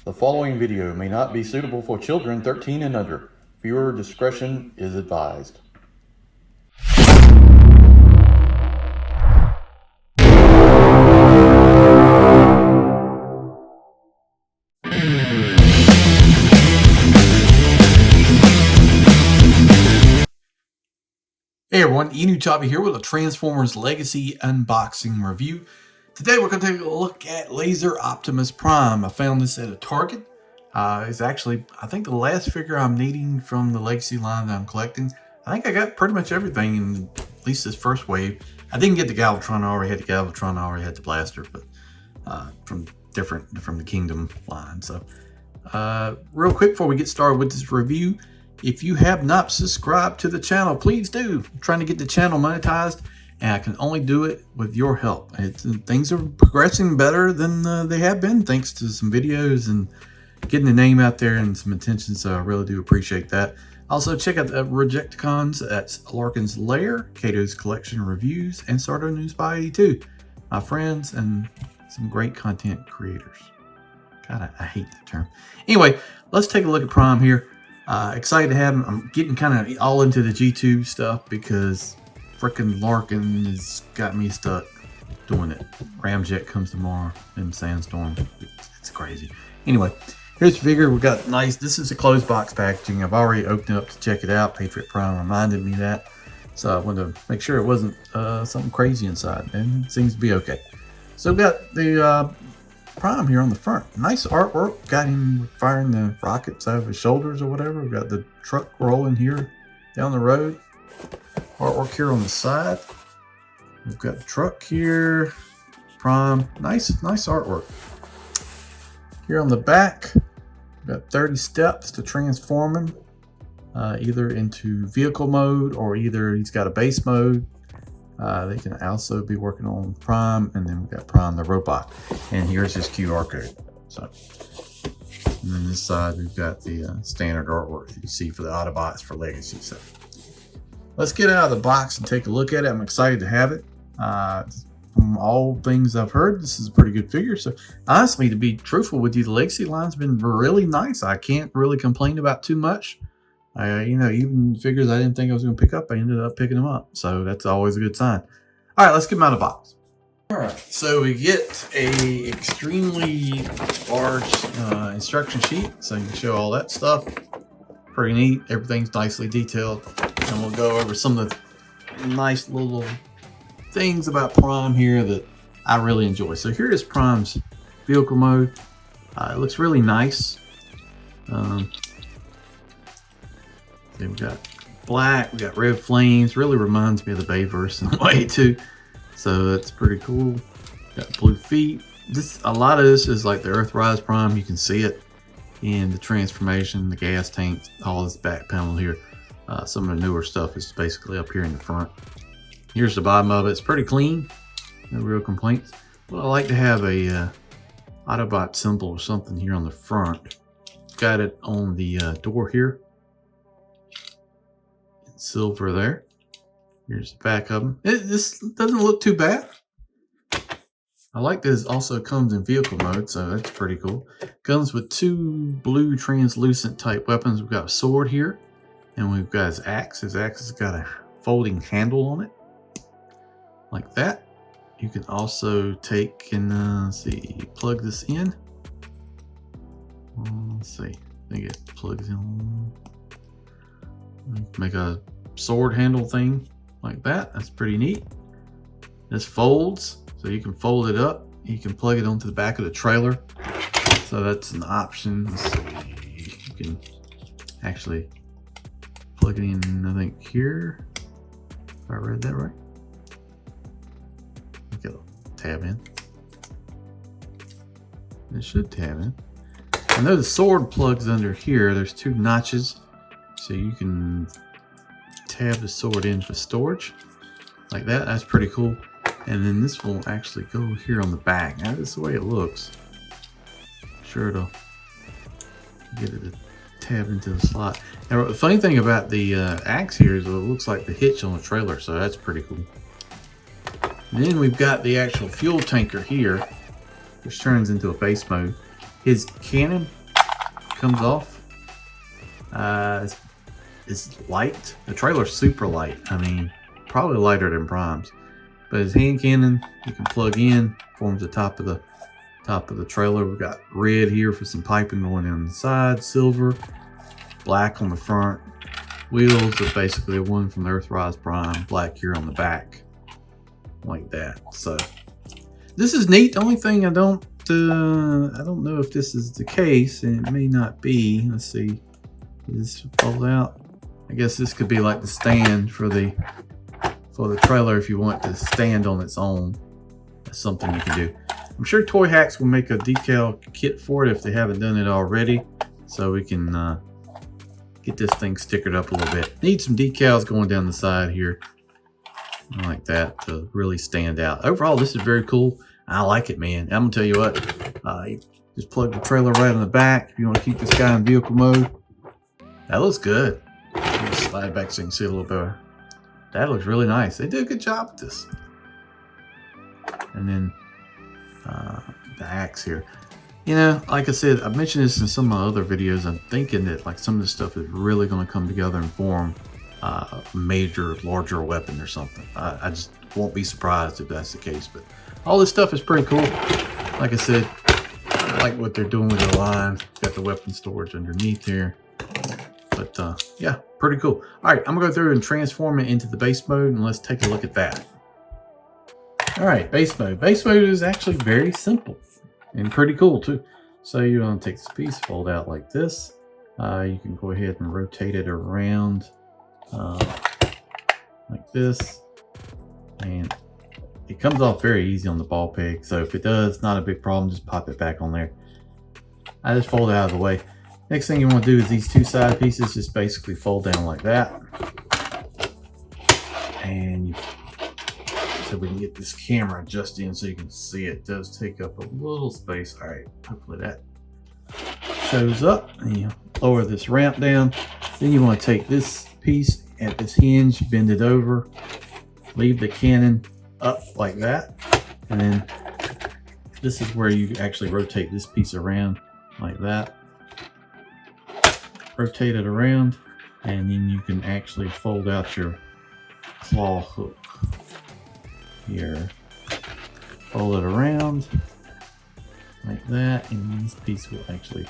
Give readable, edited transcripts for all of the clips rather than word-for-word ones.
The following video may not be suitable for children 13 and under. Viewer discretion is advised. Hey everyone, Enewtabie here with a Transformers Legacy unboxing review. Today we're going to take a look at Laser Optimus Prime. I found this at a Target. It's actually, I think, the last figure I'm needing from the Legacy line that I'm collecting. I think I got pretty much everything in at least this first wave. I didn't get the Galvatron. I already had the Galvatron. I already had the Blaster, but from the Kingdom line. So real quick before we get started with this review, if you have not subscribed to the channel, please do. I'm trying to get the channel monetized, and I can only do it with your help. Things are progressing better than they have been, thanks to some videos and getting the name out there and some attention, so I really do appreciate that. Also, check out the Rejecticons at Larkin's Lair, Kato's Collection Reviews, and Sardo News by 82. My friends and some great content creators. God, I hate that term. Anyway, let's take a look at Prime here. Excited to have him. I'm getting kind of all into the G2 stuff because frickin' Larkin has got me stuck doing it. Ramjet comes tomorrow in Sandstorm. It's crazy. Anyway, here's the figure. We got nice. This is a closed box packaging. I've already opened it up to check it out. Patriot Prime reminded me that, so I wanted to make sure it wasn't something crazy inside, and it seems to be okay. So we've got the Prime here on the front. Nice artwork. Got him firing the rockets out of his shoulders or whatever. We've got the truck rolling here down the road. Artwork here on the side. We've got the truck here. Prime. Nice artwork. Here on the back, we've got 30 steps to transform him either into vehicle mode, or either he's got a base mode. They can also be working on Prime, and then we've got Prime the robot, and here's his QR code. So, and then this side we've got the standard artwork that you see for the Autobots for Legacy. So let's get out of the box and take a look at it. I'm excited to have it. From all things I've heard, this is a pretty good figure. So honestly, to be truthful with you, the Legacy line's been really nice. I can't really complain about too much. You know, even figures I didn't think I was going to pick up, I ended up picking them up. So that's always a good sign. All right, let's get them out of the box. All right, so we get a extremely large instruction sheet, so you can show all that stuff. Pretty neat. Everything's nicely detailed. And we'll go over some of the nice little things about Prime here that I really enjoy. So here is Prime's vehicle mode. It looks really nice. We've got black, we got red flames. Really reminds me of the Bayverse in a way too. So that's pretty cool. Got blue feet. A lot of this is like the Earthrise Prime. You can see it in the transformation, the gas tank, all this back panel here. Some of the newer stuff is basically up here in the front. Here's the bottom of it. It's pretty clean. No real complaints. But I like to have a Autobot symbol or something here on the front. Got it on the door here. Silver there. Here's the back of them. This doesn't look too bad. I like this. Also comes in vehicle mode, so that's pretty cool. Comes with two blue translucent type weapons. We've got a sword here, and we've got his axe. His axe has got a folding handle on it, like that. You can also take and let's see, plug this in. Let's see. I think it plugs in. Make a sword handle thing like that. That's pretty neat. This folds, so you can fold it up. You can plug it onto the back of the trailer, so that's an option. Let's see. You can actually plug it in, I think, here, if I read that right. Look at it, tab in. It should tab in. I know the sword plugs under here. There's two notches, so you can tab the sword in for storage like that. That's pretty cool. And then this will actually go here on the back. Now this is the way it looks. Sure, it'll get it to tab into the slot. Now the funny thing about the axe here is it looks like the hitch on the trailer, so that's pretty cool. And then we've got the actual fuel tanker here, which turns into a base mode. his cannon comes off. It's light. The trailer's super light. I mean, probably lighter than Prime's. But his hand cannon, you can plug in, forms the top of the trailer. We've got red here for some piping going down the side, silver, black on the front. Wheels are basically one from the Earthrise Prime, black here on the back, like that. So this is neat. The only thing I don't know if this is the case, and it may not be. Let's see. Does this fold out? I guess this could be like the stand for the trailer if you want to stand on its own. That's something you can do. I'm sure Toy Hacks will make a decal kit for it if they haven't done it already, so we can get this thing stickered up a little bit. Need some decals going down the side here, like that, to really stand out. Overall, this is very cool. I like it, man. I'm gonna tell you what. You just plug the trailer right in the back if you want to keep this guy in vehicle mode. That looks good. Let me slide back so you can see it a little better. That looks really nice. They did a good job with this. And then the axe here. You know, like I said, I've mentioned this in some of my other videos. I'm thinking that like some of this stuff is really going to come together and form a major, larger weapon or something. I just won't be surprised if that's the case. But all this stuff is pretty cool. Like I said, I like what they're doing with their lines. Got the weapon storage underneath here. But yeah, pretty cool. All right, I'm gonna go through and transform it into the base mode, and let's take a look at that. All right, base mode. Base mode is actually very simple and pretty cool too. So you're gonna take this piece, fold out like this. You can go ahead and rotate it around like this, and it comes off very easy on the ball peg. So if it does, not a big problem. Just pop it back on there. I just fold it out of the way. Next thing you want to do is these two side pieces just basically fold down like that. And so we can get this camera adjusted in so you can see it does take up a little space. All right, hopefully that shows up. And you lower this ramp down. Then you want to take this piece at this hinge, bend it over, leave the cannon up like that. And then this is where you actually rotate this piece around like that. Rotate it around, and then you can actually fold out your claw hook here. Fold it around like that, and this piece will actually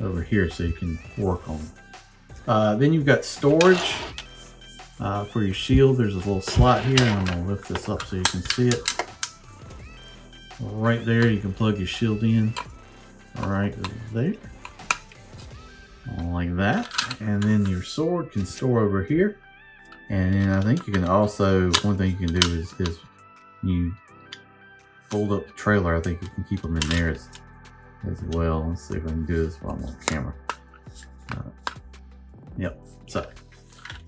over here so you can work on it. Then you've got storage for your shield. There's a little slot here, and I'm gonna lift this up so you can see it. Right there, you can plug your shield in. Right there. Like that, and then your sword can store over here. And then I think you can also, one thing you can do is you fold up the trailer. I think you can keep them in there as well. Let's see if I can do this while I'm on camera. Yep, so,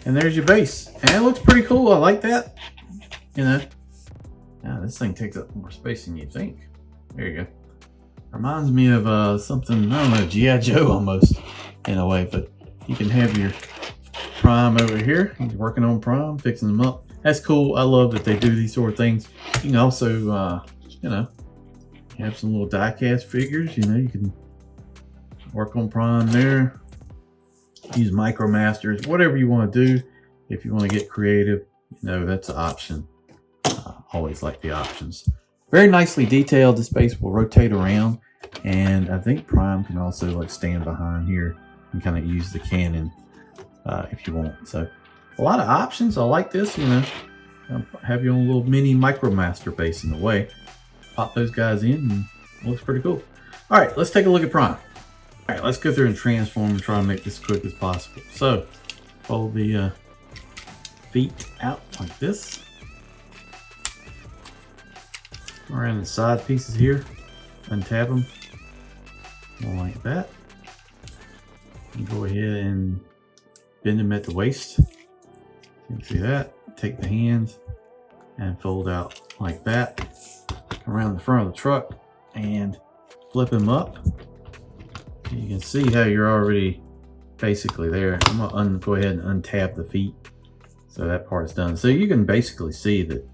and there's your base, and it looks pretty cool. I like that. You know, now this thing takes up more space than you think. There you go. Reminds me of something, I don't know, G.I. Joe almost in a way, but you can have your Prime over here. He's working on Prime, fixing them up. That's cool. I love that they do these sort of things. You can also, you know, have some little die-cast figures. You know, you can work on Prime there. Use MicroMasters, whatever you want to do. If you want to get creative, you know, that's an option. Always like the options. Very nicely detailed. This base will rotate around, and I think Prime can also like stand behind here and kind of use the cannon if you want. So a lot of options. I like this. You know, have your own little mini MicroMaster base in the way. Pop those guys in, and it looks pretty cool. All right, let's take a look at Prime. All right, let's go through and transform and try to make this as quick as possible. So fold the feet out like this. Around the side pieces here, untab them like that. And go ahead and bend them at the waist. You can see that. Take the hands and fold out like that around the front of the truck and flip them up. You can see how you're already basically there. I'm gonna go ahead and untab the feet so that part's done. So you can basically see that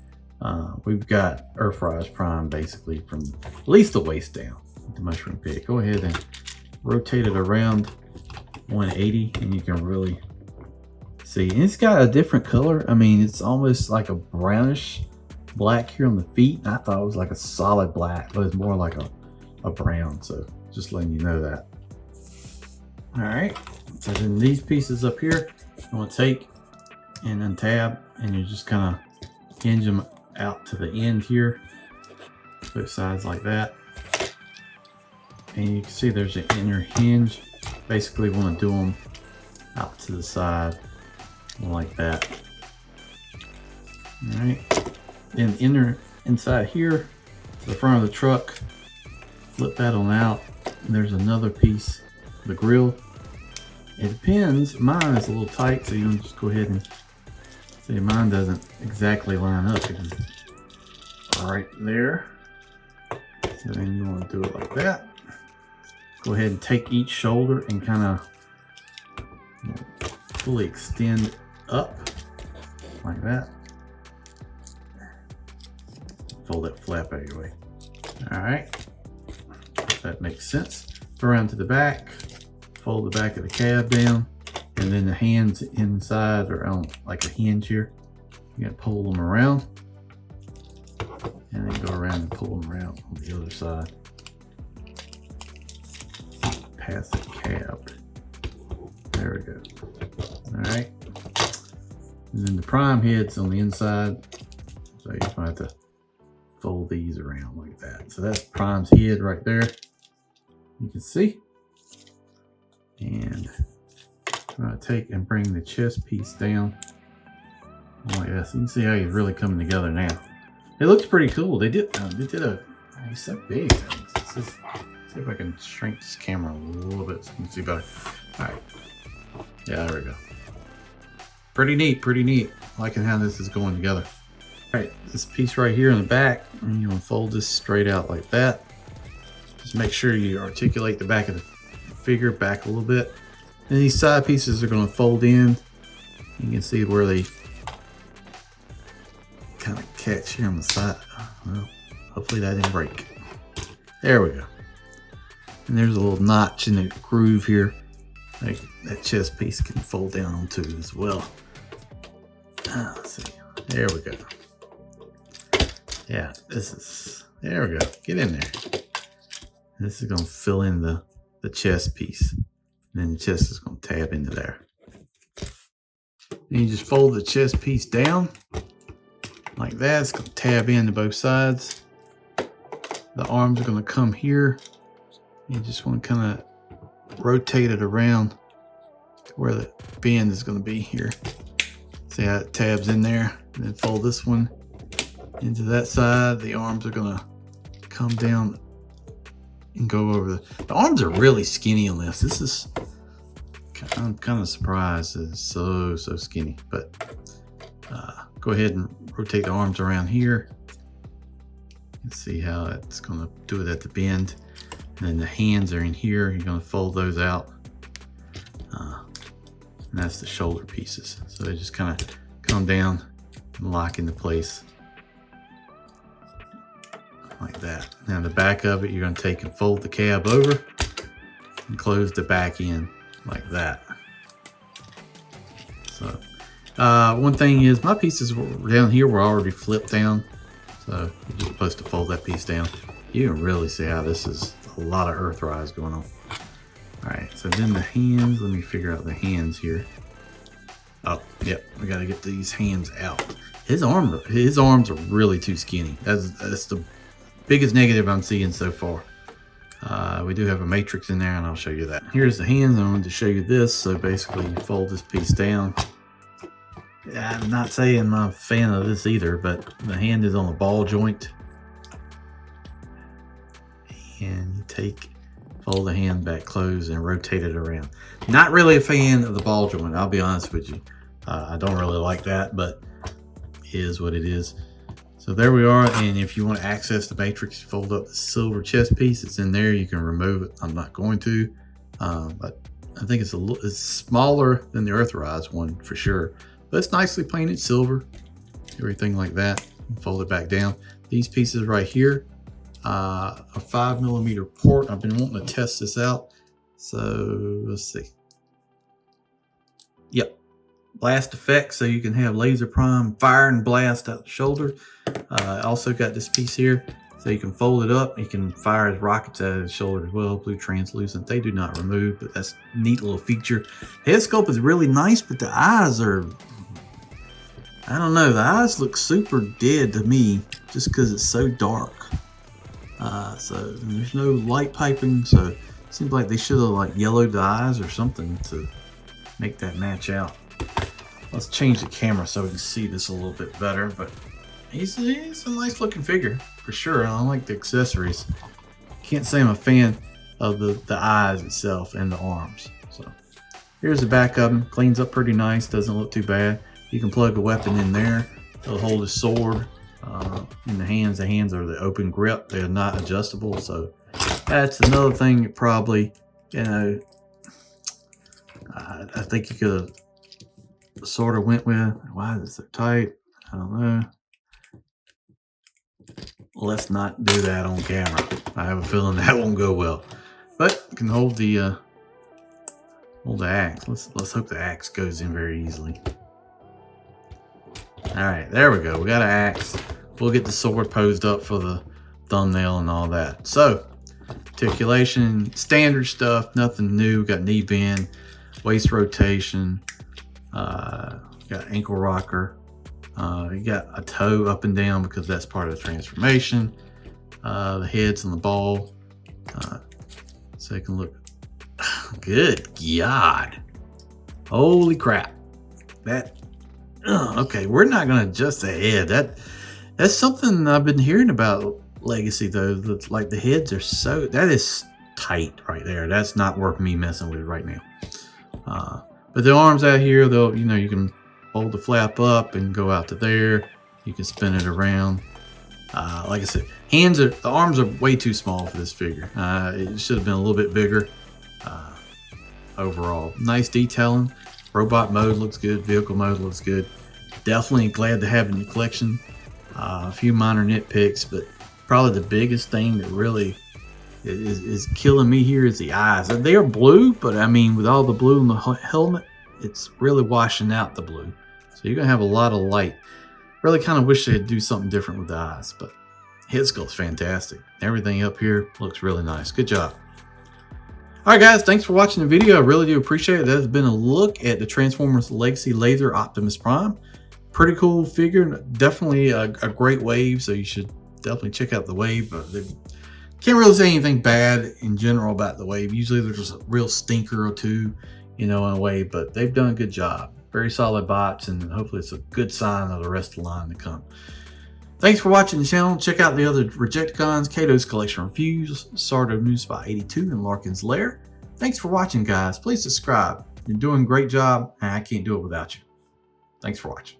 we've got Earthrise Prime basically from at least the waist down. the mushroom pit. Go ahead and rotate it around 180 and you can really see. And it's got a different color. I mean, it's almost like a brownish black here on the feet. And I thought it was like a solid black, but it's more like a brown. So just letting you know that. All right, so then these pieces up here, you want to take and untab, and you just kind of hinge them out to the end here, both sides like that. And you can see there's an inner hinge. Basically want to do them out to the side like that. All right, then inside here to the front of the truck, flip that on out, and there's another piece, the grill. It depends. Mine is a little tight, so you can just go ahead and see mine doesn't exactly line up. It's right there. So then you want to do it like that. Go ahead and take each shoulder and kind of fully extend up like that. Fold that flap out of your way. All right, that makes sense. Go around to the back. Fold the back of the cab down, and then the hands inside are on like a hinge here. You gotta pull them around, and then go around and pull them around on the other side. Past the cab. There we go. All right. And then the prime head's on the inside, so you're gonna have to fold these around like that. So that's prime's head right there. You can see. And I'm going to take and bring the chest piece down like this. You can see how he's really coming together now. It looks pretty cool. They did he's so big. Let's just see if I can shrink this camera a little bit so you can see better. All right. Yeah, there we go. Pretty neat, pretty neat. Liking how this is going together. All right, this piece right here in the back, and you want to fold this straight out like that. Just make sure you articulate the back of the figure back a little bit. And these side pieces are going to fold in. You can see where they kind of catch here on the side. Well, hopefully that didn't break. There we go. And there's a little notch in the groove here. Like that chest piece can fold down onto as well. Let's see. There we go. Yeah, there we go. Get in there. This is going to fill in the chest piece. And then the chest is going to tab into there. Then you just fold the chest piece down like that. It's going to tab into both sides. The arms are going to come here. You just want to kind of rotate it around to where the bend is going to be here. See how it tabs in there? And then fold this one into that side. The arms are going to come down and go over the arms are really skinny on this. This is, I'm kind of surprised it's so skinny, but go ahead and rotate the arms around here and see how it's going to do it at the bend. And then the hands are in here. You're going to fold those out. And that's the shoulder pieces. So they just kind of come down and lock into place like that. Now the back of it, you're going to take and fold the cab over and close the back end like that. So one thing is my pieces down here were already flipped down. So you're just supposed to fold that piece down. You can really see how this is a lot of earthrise going on. All right, so then the hands, let me figure out the hands here. Oh, yep, we got to get these hands out. His arms are really too skinny. That's the biggest negative I'm seeing so far. We do have a matrix in there, and I'll show you that. Here's the hands. I wanted to show you this. So basically, you fold this piece down. I'm not saying I'm a fan of this either, but the hand is on a ball joint. And you fold the hand back closed and rotate it around. Not really a fan of the ball joint, I'll be honest with you. I don't really like that, but it is what it is. So there we are, and if you want to access the matrix, fold up the silver chest piece. It's in there. You can remove it. I'm not going to, but I think it's smaller than the Earthrise one for sure. But it's nicely painted silver, everything like that. Fold it back down. These pieces right here, a 5mm port. I've been wanting to test this out. So let's see. Yep. Blast effect, so you can have laser prime fire and blast out the shoulder. Also got this piece here, so you can fold it up. You can fire his rockets out of the shoulder as well. Blue translucent. They do not remove, but that's a neat little feature. Head sculpt is really nice, but the eyes are, I don't know. The eyes look super dead to me, just because it's so dark. So there's no light piping, so it seems like they should have like yellowed the eyes or something to make that match out. Let's change the camera so we can see this a little bit better, but he's a nice looking figure for sure. I like the accessories. Can't say I'm a fan of the eyes itself and the arms. So here's the back of him. Cleans up pretty nice, doesn't look too bad. You can plug a weapon in there. It'll hold his sword. In the hands are the open grip. They're not adjustable, so that's another thing that probably, you know, I think you could have sort of went with. Why is it so tight? I don't know. Let's not do that on camera. I have a feeling that won't go well. But you can hold the axe. Let's hope the axe goes in very easily. All right, there we go. We got an axe. We'll get the sword posed up for the thumbnail and all that. So, articulation, standard stuff, nothing new. Got knee bend, waist rotation. Got ankle rocker. You got a toe up and down because that's part of the transformation. The head's on the ball. So it can look good. God, holy crap! That okay. We're not gonna adjust the head. That's something I've been hearing about Legacy though. That's like the heads are so, that is tight right there. That's not worth me messing with right now. But the arms out here, though, you know, you can hold the flap up and go out to there. You can spin it around. Like I said, the arms are way too small for this figure. It should have been a little bit bigger. Overall, nice detailing. Robot mode looks good. Vehicle mode looks good. Definitely glad to have it in the collection. A few minor nitpicks, but probably the biggest thing that really is killing me here is the eyes. They are blue, but I mean, with all the blue in the helmet, it's really washing out the blue. So you're gonna have a lot of light. Really kind of wish they'd do something different with the eyes, but head sculpt's fantastic. Everything up here looks really nice. Good job. All right, guys, thanks for watching the video. I really do appreciate it. That has been a look at the Transformers Legacy Laser Optimus Prime. Pretty cool figure. Definitely a great wave, so you should definitely check out the wave. But can't really say anything bad in general about the wave. Usually there's a real stinker or two, you know, in a wave, but they've done a good job. Very solid bots, and hopefully it's a good sign of the rest of the line to come. Thanks for watching the channel. Check out the other Rejecticons, Kato's Collection Reviews, Sardo News Spot 82, and Larkin's Lair. Thanks for watching, guys. Please subscribe. You're doing a great job, and I can't do it without you. Thanks for watching.